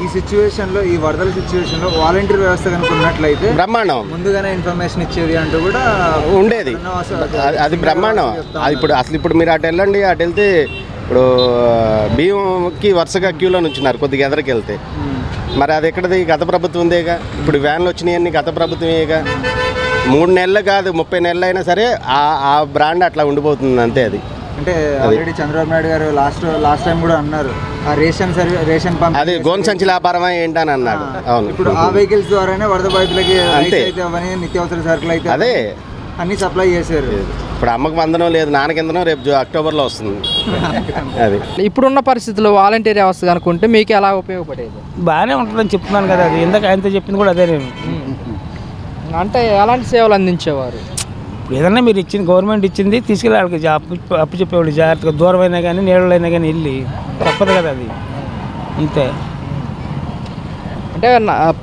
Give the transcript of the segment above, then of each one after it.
ఈ సిచ్యువేషన్లో, ఈ వరదల సిచ్యువేషన్లో వాలంటీర్ వ్యవస్థ కనుక ఉన్నట్లయితే బ్రహ్మాండం, ముందుగానే ఇన్ఫర్మేషన్ ఇచ్చేది అంటూ కూడా ఉండేది. అది బ్రహ్మాండం. అది ఇప్పుడు మీరు అటు వెళ్ళండి, అటు వెళ్తే ఇప్పుడు బియ్యంకి వరుసగా క్యూలో నుంచున్నారు కొద్దిగా ఎదరికి వెళ్తే. మరి అది ఎక్కడది? గత ప్రభుత్వం ఉందేగా. ఇప్పుడు వ్యాన్లు వచ్చినాయన్నీ గత ప్రభుత్వమేగా. 3 నెలలు కాదు 30 నెలలు అయినా సరే ఆ బ్రాండ్ అట్లా ఉండిపోతుంది అంతే. అది అంటే ఆల్రెడీ చంద్రబాబు నాయుడు గారు లాస్ట్ టైం కూడా అన్నారు, ఆ రేషన్ పంప్ అది గోన్ సంచి వ్యాపారమా ఏంటని అన్నాడు. అవును, ఇప్పుడు ఆ వెహికల్స్ ద్వారానే వరద బాధితులకి అయితే నిత్యావసర సరుకులు అయితే అదే అన్ని సప్లై చేశారు. ఇప్పుడు అమ్మకు వందనం లేదు, నాన్నకిందనం రేపు అక్టోబర్లో వస్తుంది. అది ఇప్పుడున్న పరిస్థితుల్లో వాలంటీర్ వ్యవస్థ అనుకుంటే మీకు ఎలా ఉపయోగపడేది? బాగానే ఉంటుందని చెప్తున్నాను కదా. అది ఎందుకు ఆయనతో చెప్పింది కూడా అదే. నేను అంటే ఎలాంటి సేవలు అందించేవారు? ఇప్పుడు ఏదన్నా మీరు ఇచ్చింది, గవర్నమెంట్ ఇచ్చింది తీసుకెళ్ళి వాళ్ళకి అప్పు చెప్పేవాళ్ళు. జాగ్రత్తగా దూరం అయినా కానీ నీళ్ళైనా కానీ వెళ్ళి తప్పదు కదా, అది అంతే. అంటే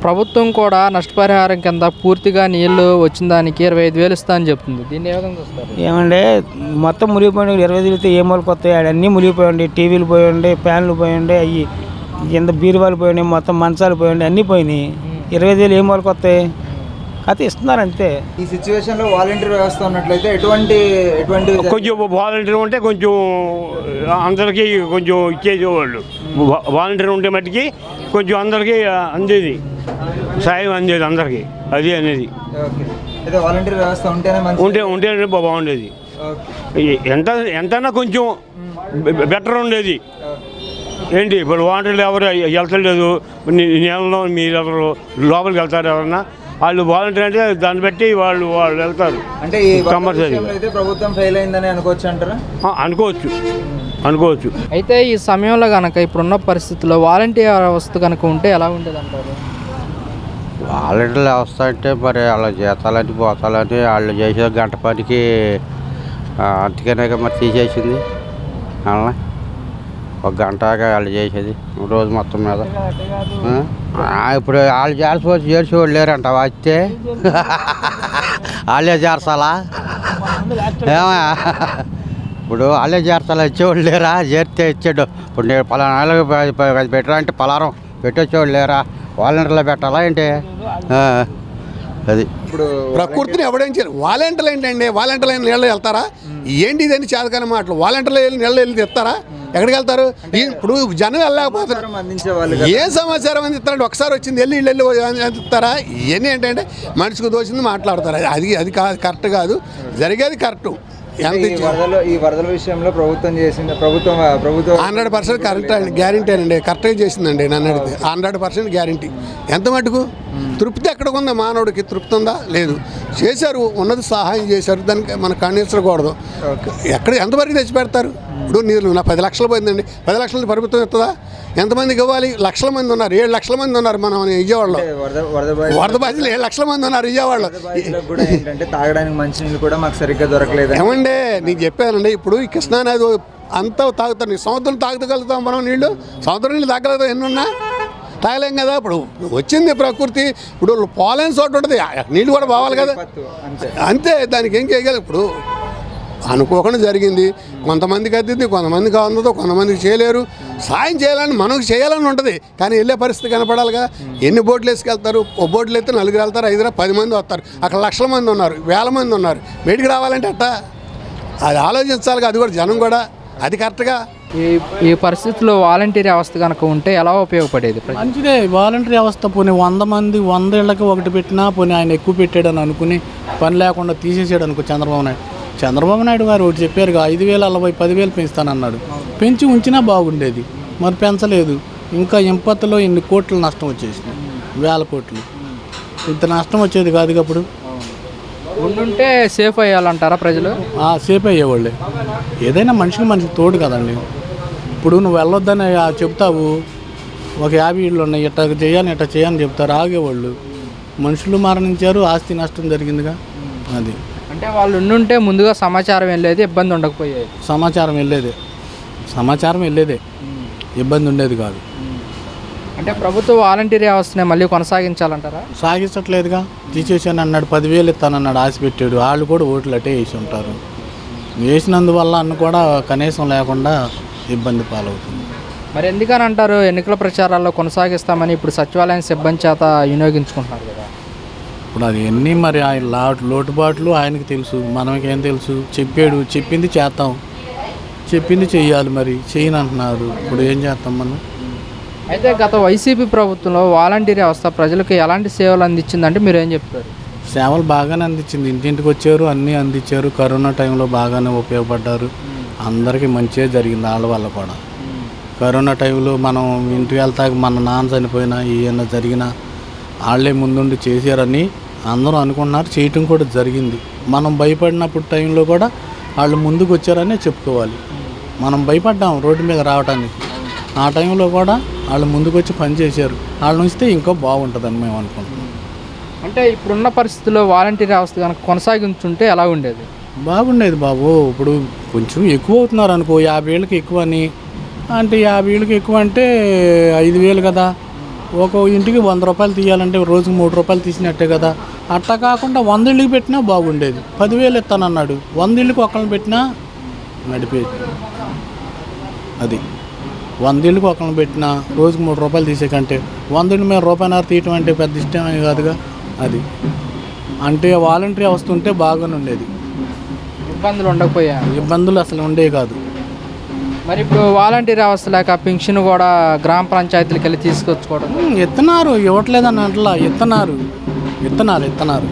ప్రభుత్వం కూడా నష్టపరిహారం కింద పూర్తిగా నీళ్లు వచ్చిన దానికి 25,000 ఇస్తా అని చెప్తుంది. దీన్ని ఏ విధంగా చూస్తారు? ఏమంటే మొత్తం మునిగిపోయింది. 25 వెళ్తే ఏ మూలకి వస్తాయి? అన్నీ మునిగిపోయండి. టీవీలు పోయండి, ఫ్యాన్లు పోయండి, అవి కింద బీరువాలు పోయండి, మొత్తం మంచాలు పోయండి, అన్నీ పోయినాయి. 25,000 ఏ మూలకి వస్తాయి? అయితే ఇస్తున్నారు అంతే. ఈ సిచ్యువేషన్లో వాలంటీర్ వ్యవస్థ ఉన్నట్లయితే ఎటువంటి కొంచెం వాలంటీర్ ఉంటే కొంచెం అందరికీ కొంచెం ఇచ్చేసేవాళ్ళు. వాలంటీర్ ఉంటే మట్టికి కొంచెం అందరికీ అందేది, సాయం అందేది అందరికీ. అది అనేది వాలంటీర్ వ్యవస్థ ఉంటేనే బాగుండేది. ఎంతైనా కొంచెం బెటర్ ఉండేది. ఏంటి ఇప్పుడు వాలంటీర్లు ఎవరు వెళ్తలేదు, నెలలో మీరు ఎవరు లోపలికి వెళ్తారు ఎవరన్నా, వాళ్ళు వాలంటీర్ అంటే దాన్ని బట్టి వాళ్ళు వెళ్తారు. అంటే ప్రభుత్వం ఫెయిల్ అయిందని అనుకోవచ్చు అంటారా? అనుకోవచ్చు. అయితే ఈ సమయంలో కనుక ఇప్పుడున్న పరిస్థితుల్లో వాలంటీర్ వ్యవస్థ కనుక ఉంటే ఎలా ఉండేది అంటారు? వాలంటీర్ వ్యవస్థ అంటే మరి వాళ్ళ జీతాలని పోతాలని వాళ్ళు చేసే గంట పనికి అందుకనే మరి తీసేసింది. అలా 1 గంటగా వాళ్ళు చేసేది రోజు మొత్తం మీద. ఇప్పుడు వాళ్ళు చేసేవాళ్ళు లేరంట. వస్తే వాళ్ళే చేర్చాలా? ఏమా ఇప్పుడు వాళ్ళే చేర్చాలా? ఇచ్చేవాళ్ళు లేరా? చేరితే ఇచ్చాడు. ఇప్పుడు నేను పలానా నెలకు పెట్టరా అంటే పలారం పెట్టొచ్చేవాళ్ళు లేరా? వాలంటీర్లో పెట్టాలా ఏంటి? అది ఇప్పుడు ప్రకృతిని ఎవడేం చేయరు. వాలంటీర్లు ఏంటండి? వాలంటీర్లు నీళ్ళు వెళ్తారా? ఏంటి ఇదని చేతకాని మాటలు. వాలంటీర్లు నీళ్ళు వెళ్ళి తెస్తారా? ఎక్కడికి వెళ్తారు? ఇప్పుడు జనం వెళ్ళలేకపోతారు. ఏ సమాచారం అందిస్తారంటే ఒకసారి వచ్చింది వెళ్ళి అందిస్తారా? ఇవన్నీ ఏంటంటే మనిషికి దోచింది మాట్లాడతారు. అది కరెక్ట్ కాదు. జరిగేది కరెక్టు. ఈ వరదల విషయంలో ప్రభుత్వం 100% కరెక్ట్ అండి, గ్యారంటీ అండి. కరెక్ట్గా చేసిందండి. నన్ను అడిగితే 100% గ్యారంటీ. ఎంత మటుకు తృప్తి ఎక్కడికి ఉందా? మానవుడికి తృప్తి ఉందా? లేదు. చేశారు, ఉన్నది సహాయం చేశారు, దానికి మనం ఖండించకూడదు. ఎంతవరకు తెచ్చి పెడతారు? ఇప్పుడు నీళ్ళు నా 10 లక్షలు పోయిందండి, 10 లక్షలు ప్రభుత్వం ఇస్తుందా? ఎంతమందికి ఇవ్వాలి? లక్షల మంది ఉన్నారు, 7 లక్షల మంది ఉన్నారు మనం విజయవాడలో. వరద బాధితులు 7 లక్షల మంది ఉన్నారు విజయవాడలో. తాగడానికి మంచినీళ్ళు కూడా మాకు సరిగ్గా దొరకలేదు. ఏమంటే నీకు చెప్పానండి, ఇప్పుడు ఈ కృష్ణానది అంతా తాగుతాను. సముద్రం తాగగలుగుతాం మనం నీళ్ళు? సముద్రం నీళ్ళు తాగలుగుతాం? ఎన్నున్నా తాగలేం కదా. ఇప్పుడు వచ్చింది ప్రకృతి. ఇప్పుడు పోలేని చోటు ఉంటుంది, నీళ్ళు కూడా పోవాలి కదా. అంతే, దానికి ఏం చేయగలరు? ఇప్పుడు అనుకోకుండా జరిగింది. కొంతమందికి అద్దింది, కొంతమందికి అందదు, కొంతమందికి చేయలేరు. సాయం చేయాలని మనకు చేయాలని ఉంటుంది, కానీ వెళ్ళే పరిస్థితి కనపడాలిగా. ఎన్ని బోట్లు వేసుకెళ్తారు? ఒక బోట్లు అయితే 4 వెళ్తారు, 5 10 మంది వస్తారు. అక్కడ లక్షల మంది ఉన్నారు, వేల మంది ఉన్నారు. బయటికి రావాలంటే అట్టా అది ఆలోచించాలిగా. అది కూడా జనం కూడా అది కరెక్ట్గా. ఈ పరిస్థితుల్లో వాలంటీర్ వ్యవస్థ కనుక ఉంటే ఎలా ఉపయోగపడేది? మంచిదే. వాలంటీర్ వ్యవస్థ పోనీ 100 మంది 100 ఇళ్ళకి ఒకటి పెట్టినా పోనీ ఆయన ఎక్కువ పెట్టాడని అనుకుని పని లేకుండా తీసేసాడు అనుకో చంద్రబాబు నాయుడు గారు ఒకటి చెప్పారుగా, 5,000 అలా 10,000 పెంచుతానన్నాడు. పెంచి ఉంచినా బాగుండేది, మరి పెంచలేదు. ఇంకా ఇంపత్తులో ఇన్ని కోట్లు నష్టం వచ్చేసింది, 1000 కోట్లు. ఇంత నష్టం వచ్చేది కాదు. అప్పుడు ఉండుంటే సేఫ్ అయ్యాలంటారా ప్రజలు? సేఫ్ అయ్యేవాళ్ళే. ఏదైనా మనిషికి తోడు కదండి. ఇప్పుడు నువ్వు వెళ్ళొద్దని చెప్తావు, ఒక 50 ఇళ్ళు ఉన్నాయి, ఇట్లా చేయాలని చెప్తారు, ఆగేవాళ్ళు. మనుషులు మరణించారు, ఆస్తి నష్టం జరిగిందిగా. అది అంటే వాళ్ళు ఉండుంటే ముందుగా సమాచారం వెళ్ళేది, ఇబ్బంది ఉండకపోయేది. సమాచారం వెళ్ళేదే, ఇబ్బంది ఉండేది కాదు. అంటే ప్రభుత్వ వాలంటీర్ వ్యవస్థనే మళ్ళీ కొనసాగించాలంటారా? సాగించట్లేదుగా. తీసేసాను అన్నాడు, 10,000 ఇస్తానన్నాడు, ఆశ పెట్టాడు. వాళ్ళు కూడా ఓట్లు అట్టే వేసి ఉంటారు. వేసినందువల్ల అన్న కూడా కనీసం లేకుండా ఇబ్బంది పాలవుతుంది. మరి ఎందుకని అంటారు ఎన్నికల ప్రచారాల్లో కొనసాగిస్తామని ఇప్పుడు సచివాలయం సిబ్బంది చేత వినియోగించుకుంటున్నారు కదా? ఇప్పుడు అది ఎన్ని మరి ఆయన లోటుబాట్లు ఆయనకి తెలుసు, మనకేం తెలుసు. చెప్పాడు, చెప్పింది చేస్తాం, చెప్పింది చెయ్యాలి, మరి చేయను అంటున్నారు. ఇప్పుడు ఏం చేస్తాం మనం? అయితే గత వైసీపీ ప్రభుత్వంలో వాలంటీర్ వ్యవస్థ ప్రజలకు ఎలాంటి సేవలు అందించిందంటే మీరు ఏం చెప్తారు? సేవలు బాగానే అందించింది, ఇంటింటికి వచ్చారు, అన్నీ అందించారు. కరోనా టైంలో బాగానే ఉపయోగపడ్డారు, అందరికీ మంచిగా జరిగింది వాళ్ళ వల్ల కూడా. కరోనా టైంలో మనం ఇంటికి వెళ్తాక మన నాన్న చనిపోయినా ఏమైనా జరిగినా వాళ్ళే ముందుండి చేశారని అందరూ అనుకున్నారు, చేయటం కూడా జరిగింది. మనం భయపడినప్పుడు టైంలో కూడా వాళ్ళు ముందుకు వచ్చారనే చెప్పుకోవాలి. మనం భయపడ్డాం రోడ్డు మీద రావడానికి, ఆ టైంలో కూడా వాళ్ళు ముందుకు వచ్చి పనిచేశారు. వాళ్ళ ఉంచితే ఇంకా బాగుంటుందని మేము అనుకుంటున్నాం. అంటే ఇప్పుడున్న పరిస్థితుల్లో వాలంటీర్ వ్యవస్థ కనుక కొనసాగించుంటే ఎలా ఉండేది? బాగుండేది బాబు. ఇప్పుడు కొంచెం ఎక్కువ అవుతున్నారు అనుకో, 50 ఏళ్ళకి ఎక్కువ అని. అంటే 50 ఏళ్ళకి ఎక్కువ అంటే 5,000 కదా. ఒక ఇంటికి 100 రూపాయలు తీయాలంటే రోజుకి 3 రూపాయలు తీసినట్టే కదా. అట్లా కాకుండా 100 ఇళ్ళకి పెట్టినా బాగుండేది. 10,000 ఇస్తానన్నాడు, 100 ఇళ్ళకి ఒకళ్ళని పెట్టినా నడిపేది. అది 100 ఇళ్ళకి ఒకళ్ళని పెట్టినా రోజుకి 3 రూపాయలు తీసే కంటే 100 ఇళ్ళ మీద రూపాయన్నర తీయటం అంటే పెద్ద ఇష్టమే కాదుగా. అది అంటే వాలంటరీ వ్యవస్థ ఉంటే బాగానే ఉండేది, ఇబ్బందులు ఉండకపోయా? ఇబ్బందులు అసలు ఉండేవి కాదు. మరి ఇప్పుడు వాలంటీర్ వ్యవస్థ లేక పెన్షన్ కూడా గ్రామ పంచాయతీలకు వెళ్ళి తీసుకొచ్చుకోవడం ఇస్తున్నారు, ఇవ్వట్లేదని అట్లా ఇస్తున్నారు.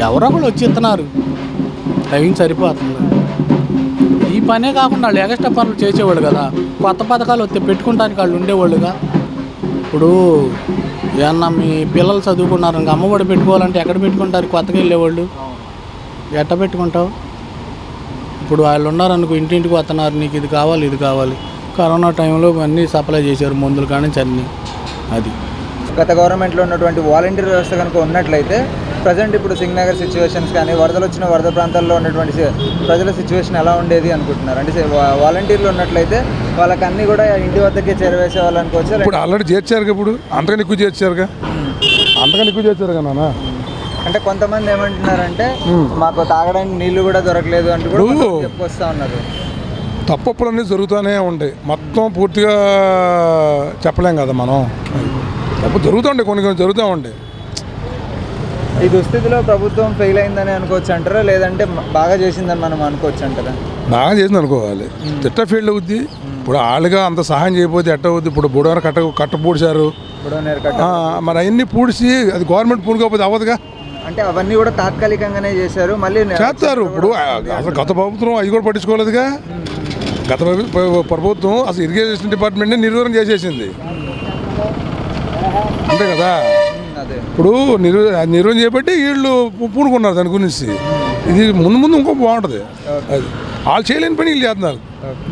ఎవరో కూడా వచ్చి ఇస్తున్నారు, టైం సరిపోతుంది. ఈ పనే కాకుండా వాళ్ళు ఎక్స్ట్రా పనులు చేసేవాళ్ళు కదా. కొత్త పథకాలు వస్తే పెట్టుకుంటానికి వాళ్ళు ఉండేవాళ్ళుగా. ఇప్పుడు ఏమన్నా మీ పిల్లలు చదువుకున్నారు, ఇంకా అమ్మఒడి పెట్టుకోవాలంటే ఎక్కడ పెట్టుకుంటారు? కొత్తగా వెళ్ళేవాళ్ళు ఎట్ట పెట్టుకుంటావు? ఇప్పుడు వాళ్ళు ఉన్నారనుకో, ఇంటింటికి వస్తున్నారు, నీకు ఇది కావాలి, ఇది కావాలి. కరోనా టైంలో అన్నీ సప్లై చేశారు, మందులు కానీ అన్నీ. అది గత గవర్నమెంట్లో ఉన్నటువంటి వాలంటీర్ వ్యవస్థ కనుక ఉన్నట్లయితే ప్రజెంట్ ఇప్పుడు సింగనగర్ సిచ్యువేషన్స్ కానీ వరదలు వచ్చిన వరద ప్రాంతాల్లో ఉన్నటువంటి ప్రజల సిచ్యువేషన్ ఎలా ఉండేది అనుకుంటున్నారు? అంటే వాలంటీర్లు ఉన్నట్లయితే వాళ్ళకి అన్నీ కూడా ఇంటి వద్దకే చేరవేసే వాళ్ళు అనుకోవచ్చు. ఇప్పుడు ఆల్రెడీ చేర్చారు, ఇప్పుడు అంతకని ఎక్కువ చేర్చారుగా, నాన్న. అంటే కొంతమంది ఏమంటున్నారంటే మాకు తాగడానికి నీళ్లు కూడా దొరకలేదు అంటూ కూడా చెప్పుకొస్తా ఉన్నారు. తప్పులన్నీ జరుగుతూనే ఉంటాయి, మొత్తం పూర్తిగా చెప్పలేం కదా మనం. తప్పు జరుగుతుంటాయి, కొన్ని జరుగుతూ ఉంటాయి. ఈ దుస్థితిలో ప్రభుత్వం ఫెయిల్ అయిందని అనుకోవచ్చు అంటారా, లేదంటే బాగా చేసిందని మనం అనుకోవచ్చు అంటారా? బాగా చేసింది అనుకోవాలి. ఎట్ట ఫీల్డ్ అవుద్ది ఇప్పుడు, వాళ్ళుగా అంత సహాయం చేయకపోతే ఎట్ట అవుద్ది? ఇప్పుడు బుడవర కట్ట పూడ్చారు, మరి అవన్నీ పూడ్చి అది గవర్నమెంట్ పూనుకోకపోతే అవ్వదుగా. అంటే అవన్నీ కూడా తాత్కాలికంగానే చేశారు, మళ్ళీ చేస్తారు. ఇప్పుడు అసలు గత ప్రభుత్వం అవి కూడా పట్టించుకోలేదుగా. గత ప్రభుత్వం అసలు ఇరిగేషన్ డిపార్ట్మెంట్ని నిర్వహణ చేసేసింది, అంతే కదా. ఇప్పుడు నిర్వహణ చేపట్టి వీళ్ళు పూనుకున్నారు దాని గురించి. ఇది ముందు ముందు ఇంకో బాగుంటుంది. అది వాళ్ళు చేయలేని పని వీళ్ళు చేస్తున్నారు,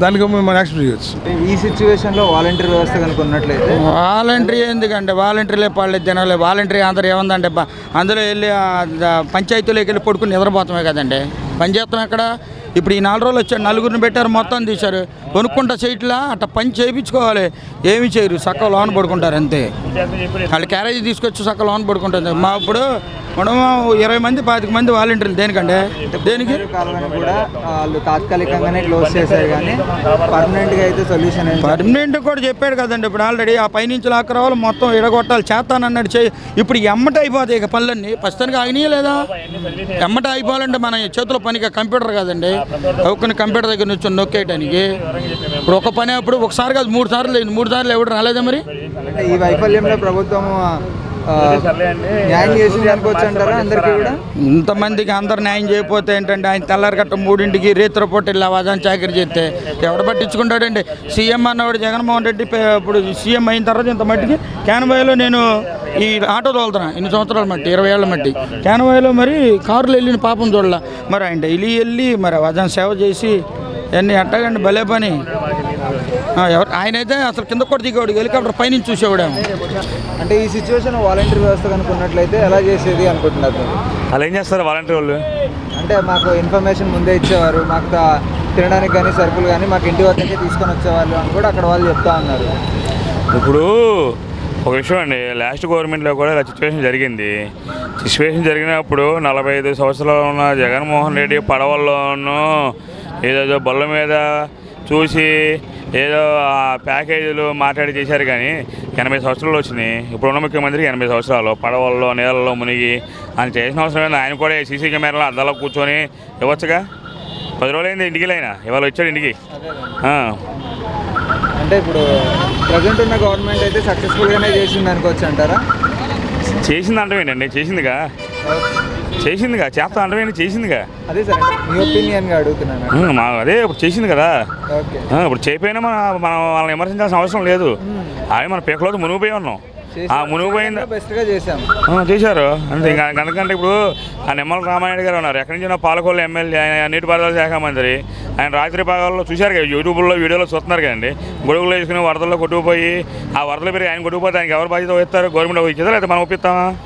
దానికి మనం యాక్సెప్ట్ చేయొచ్చు. ఈ సిచ్యువేషన్లో వాలంటీర్ వ్యవస్థ కనుక ఉన్నట్లయితే వాలంటరీ ఎందుకంటే వాలంటరీలే పడలేదు జనాలు. వాలంటరీ అందరూ ఏముందంటే అందులో వెళ్ళి పంచాయతీలోకి వెళ్ళి పడుకుని నిద్రపోతామే కదండి, పని చేస్తాం ఎక్కడ. ఇప్పుడు ఈ 4 రోజులు వచ్చారు, 4గురిని పెట్టారు, మొత్తం తీశారు. కొనుక్కుంటా చేయట్లా, అట్లా పని చేయించుకోవాలి. ఏమి చేయరు, చక్క లోన్ పడుకుంటారు అంతే. వాళ్ళు క్యారేజీ తీసుకొచ్చి చక్క లోన్ పడుకుంటుంది. మా ఇప్పుడు మనం 20 మంది 25 మంది వాలంటీర్లు దేనికంటే దేనికి కూడా వాళ్ళు తాత్కాలికంగానే క్లోజ్ చేశారు, కానీ పర్మనెంట్గా అయితే సొల్యూషన్ పర్మనెంట్ కూడా చెప్పాడు కదండి. ఇప్పుడు ఆల్రెడీ ఆ పైనుంచి లాక్కరావాలి, మొత్తం ఎడగొట్టాలి, చేస్తానన్నాడు. ఇప్పుడు ఎమ్మట అయిపోతాయి ఇక పనులన్నీ. ప్రస్తుతానికి ఆగినాయా లేదా? ఎమ్మట అయిపోవాలంటే మన చేతిలో పనిగా కంప్యూటర్ కదండి, ఒక్కని కంప్యూటర్ దగ్గర నుంచి నొక్కేయడానికి. ఇప్పుడు ఒక పని అప్పుడు ఒకసారి కాదు 3 సార్లు అయింది, 3 సార్లు ఎవరు రాలేదా? మరి ఈ వైఫల్యంలో ప్రభుత్వం న్యాయం చేసింది అనుకోవచ్చు అంటారా అందరికీ కూడా? ఇంతమందికి అందరు న్యాయం చేయకపోతే ఏంటంటే, ఆయన తెల్లారి గట్ట 3ంటికి రేత్రి పూట వెళ్ళి అవాజాన్ని చాకరీ చేస్తే ఎవడు పట్టించుకుంటాడండి? సీఎం అన్నవాడు జగన్మోహన్ రెడ్డి ఇప్పుడు సీఎం అయిన తర్వాత ఇంత మట్టికి క్యాన్వాయ్లో నేను ఈ ఆటో తోలుతున్నా ఇన్ని సంవత్సరాల మట్టి, 20 ఏళ్ళ మట్టి క్యాన్వాయ్లో మరి కారులో వెళ్ళిన పాపం చూడాల. మరి ఆయన డైలీ వెళ్ళి మరి అవాజాన్ని సేవ చేసి అన్నీ అట్టగండి, భలే పని. ఎవరు ఆయన అయితే అసలు కింద కూడా దిగేవాడు, హెలికాప్టర్ పైనుంచి చూసేవాడు. అంటే ఈ సిచ్యువేషన్ వాలంటీర్ వ్యవస్థ కనుకున్నట్లయితే ఎలా చేసేది అనుకుంటున్నారు? అలా ఏం చేస్తారు వాలంటీర్ వాళ్ళు? అంటే మాకు ఇన్ఫర్మేషన్ ముందే ఇచ్చేవారు, మాకు తినడానికి కానీ సరుకులు కానీ మాకు ఇంటి వద్దకే తీసుకొని వచ్చేవాళ్ళు అని కూడా అక్కడ వాళ్ళు చెప్తా ఉన్నారు. ఇప్పుడు ఒక విషయం అండి, లాస్ట్ గవర్నమెంట్లో కూడా ఇలా సిచ్యువేషన్ జరిగింది. సిచ్యువేషన్ జరిగినప్పుడు 45 సంవత్సరాలు ఉన్న జగన్మోహన్ రెడ్డి పడవల్లోనూ ఏదేదో బళ్ళ మీద చూసి ఏదో ఆ ప్యాకేజీలు మాట్లాడి చేశారు కానీ 80 సంవత్సరాలు వచ్చినాయి. ఇప్పుడున్న ముఖ్యమంత్రికి 80 సంవత్సరాలు పడవల్లో నీళ్ళల్లో మునిగి ఆయన చేసిన అవసరం ఏంది? ఆయన కూడా సీసీ కెమెరాలో అద్దాలో కూర్చొని ఇవ్వచ్చుగా. 10 రోజులైంది ఇంటికి అయినా ఇవాళ వచ్చాడు ఇంటికి. అంటే ఇప్పుడు ప్రజెంట్ ఉన్న గవర్నమెంట్ అయితే సక్సెస్ఫుల్గానే చేసింది అనుకోవచ్చు అంటారా? చేసింది అంటమేంటండి, చేసిందిగా చేస్తా అంటమేంటి, చేసిందిగా. అదే సార్ మీ ఒపీనియన్గా అడుగుతున్నాను. అదే ఇప్పుడు చేసింది కదా. ఓకే. ఇప్పుడు చేయకపోయినా మనం వాళ్ళని విమర్శించాల్సిన అవసరం లేదు. అవి మన పేకలో మునిగిపోయి ఉన్నాం. ఆ మునిగిపోయింది బెస్ట్గా చేశాం. చేశారు అంతే. ఇంకా అందుకంటే ఇప్పుడు ఆ నిమ్మల రామారెడ్డి గారు ఉన్నారు, ఎక్కడి నుంచి పాలకొల్లు ఎమ్మెల్యే, ఆయన నీటిపారుదల శాఖ మంత్రి. ఆయన రాత్రి భాగాల్లో చూశారు కదా, యూట్యూబ్లో వీడియోలో చూస్తున్నారు కదండి. గొడుగులు వేసుకుని వరదల్లో కొట్టుకుపోయి ఆ వరదలు పెరిగి ఆయన కొట్టుకుపోతే ఆయనకి ఎవరు బాధ్యత వహిస్తారు? గవర్నమెంట్ ఇచ్చేదా లేదా మనం ఒప్పిస్తామా?